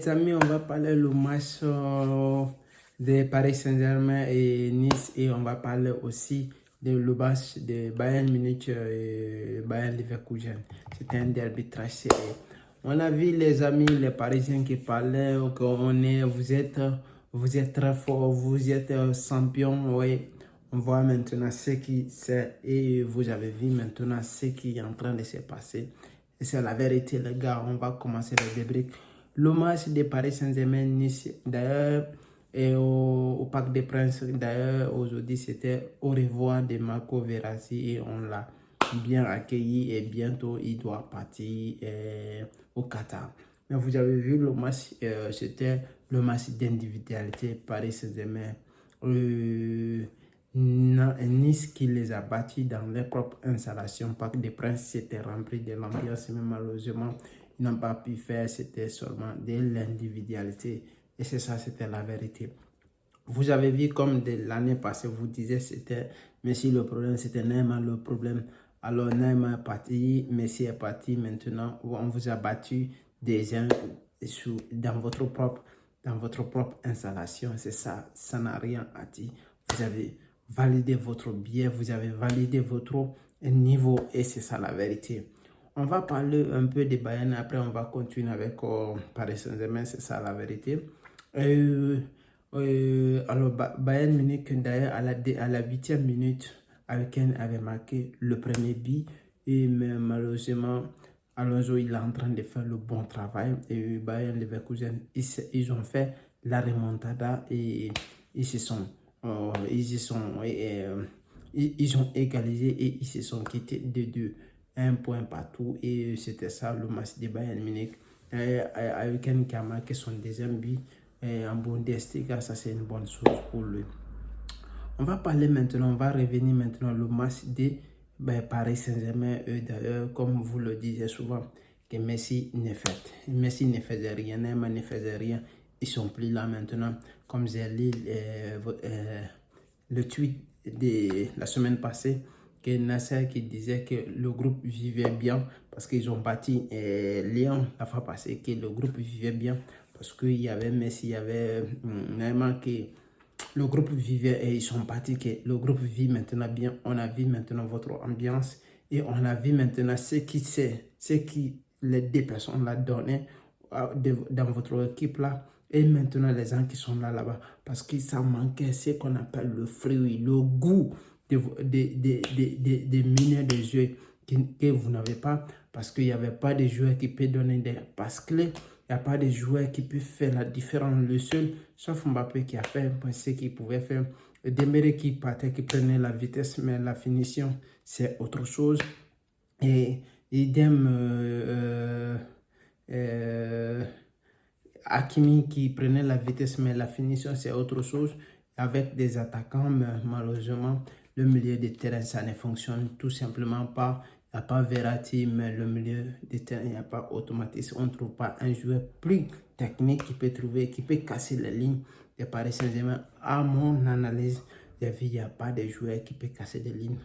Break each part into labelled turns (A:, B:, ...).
A: Les amis, on va parler le match de Paris Saint-Germain et Nice et on va parler aussi de le match de Bayern Munich et Bayern Leverkusen. C'était un derby très serré. On a vu les amis, les Parisiens qui parlaient vous êtes très fort, vous êtes champion. Oui, on voit maintenant ce qui c'est et vous avez vu maintenant ce qui est en train de se passer. Et c'est la vérité, les gars. On va commencer le débrief. Le match de Paris Saint-Germain, Nice, d'ailleurs, et au Parc des Princes, d'ailleurs, aujourd'hui, c'était au revoir de Marco Verratti et on l'a bien accueilli et bientôt, il doit partir au Qatar. Mais vous avez vu le match, c'était le match d'individualité Paris Saint-Germain. Nice qui les a battus dans leur propre installation. Parc des Princes, c'était rempli de l'ambiance, mais malheureusement, ils n'ont pas pu faire, c'était seulement de l'individualité. Et c'est ça, c'était la vérité. Vous avez vu comme de l'année passée, vous disiez c'était Messi le problème, c'était Neymar le problème. Alors Neymar est parti, Messi est parti, maintenant on vous a battu déjà dans votre propre installation. C'est ça, ça n'a rien à dire. Vous avez validé votre billet, vous avez validé votre niveau et c'est ça la vérité. On va parler un peu de Bayern, après on va continuer avec Paris Saint-Germain, c'est ça la vérité. Alors Bayern Munich, d'ailleurs, à la 8e minute, Harry avait marqué le premier but. Et mais malheureusement, Alonso il est en train de faire le bon travail. Et Bayern Leverkusen, ils ont fait la remontada et ils se sont, ils ont égalisé et ils se sont quittés de 1 point partout. Et c'était ça le match de Bayern Munich. Harry Kane qui a marqué son deuxième but en Bundesliga, ça c'est une bonne chose pour lui. On va parler maintenant, on va revenir maintenant au match de Paris Saint-Germain. D'ailleurs, comme vous le disiez souvent, que Messi ne faisait rien, Neymar ne faisait rien. Ils sont plus là maintenant. Comme j'ai lu le tweet de la semaine passée, que Nasser qui disait que le groupe vivait bien parce qu'ils ont bâti Lyon la fois passée, que le groupe vivait bien parce qu'il y avait Messi, il y avait Neymar, que le groupe vivait et ils sont partis, que le groupe vit maintenant bien. On a vu maintenant votre ambiance et on a vu maintenant ce qui les deux personnes l'ont donné dans votre équipe là. Et maintenant les gens qui sont là-bas, parce que ça manquait ce qu'on appelle le fruit, le goût des mineurs de jeu que vous n'avez pas, parce qu'il n'y avait pas de joueur qui peut donner des passes clés. Il n'y a pas de joueur qui peut faire la différence. Le seul, sauf Mbappé qui a fait ce qu'il pouvait faire. Dembélé qui partait, qui prenait la vitesse, mais la finition, c'est autre chose. Et idem, Hakimi qui prenait la vitesse, mais la finition, c'est autre chose. Avec des attaquants, mais malheureusement, le milieu de terrain, ça ne fonctionne tout simplement pas. Il n'y a pas Verratti, mais le milieu de terrain, il n'y a pas automatisme. On ne trouve pas un joueur plus technique qui peut casser les lignes de Paris Saint-Germain. À mon analyse, il n'y a pas de joueur qui peut casser des lignes.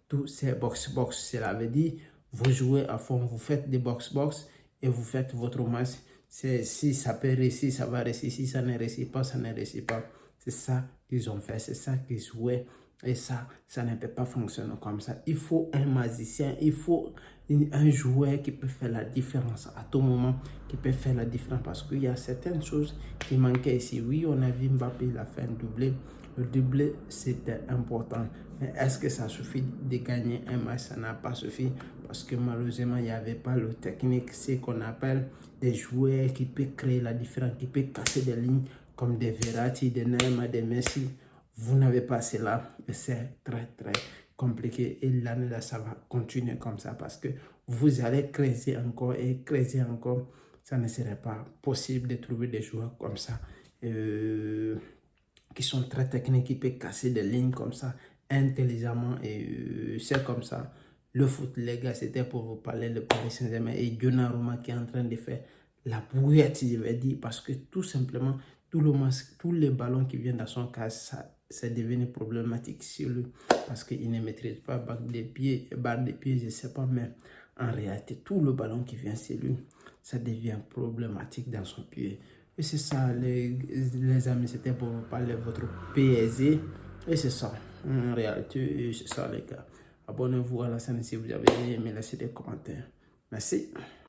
A: Tout c'est box-box. Cela veut dire, vous jouez à fond, vous faites des box-box et vous faites votre match. Si ça peut réussir, ça va réussir. Si ça ne réussit pas, ça ne réussit pas. C'est ça qu'ils ont fait, c'est ça qu'ils jouaient. Et ça ne peut pas fonctionner comme ça. Il faut un magicien, il faut un joueur qui peut faire la différence à tout moment, qui peut faire la différence parce qu'il y a certaines choses qui manquaient ici. Oui, on a vu Mbappé, il a fait un doublé. Le doublé, c'était important. Mais est-ce que ça suffit de gagner un match? Ça n'a pas suffi parce que malheureusement, il n'y avait pas le technique, ce qu'on appelle des joueurs qui peuvent créer la différence, qui peuvent casser des lignes comme des Verratti, des Neymar, des Messi. Vous n'avez pas cela et c'est très très compliqué et l'année là ça va continuer comme ça parce que vous allez creuser encore et creuser encore. Ça ne serait pas possible de trouver des joueurs comme ça qui sont très techniques, qui peuvent casser des lignes comme ça intelligemment et c'est comme ça. Le foot, les gars, c'était pour vous parler de Paris Saint-Germain et Donnarumma qui est en train de faire la brouillette, je vais dire, parce que tout simplement, tous les ballons qui viennent dans son cas, ça c'est devenu problématique sur lui parce qu'il ne maîtrise pas barre de pied, je ne sais pas, mais en réalité, tout le ballon qui vient sur lui, ça devient problématique dans son pied. Et c'est ça, les amis, c'était pour vous parler de votre PSG. Et c'est ça, en réalité, c'est ça, les gars. Abonnez-vous à la chaîne si vous avez aimé, laissez des commentaires. Merci.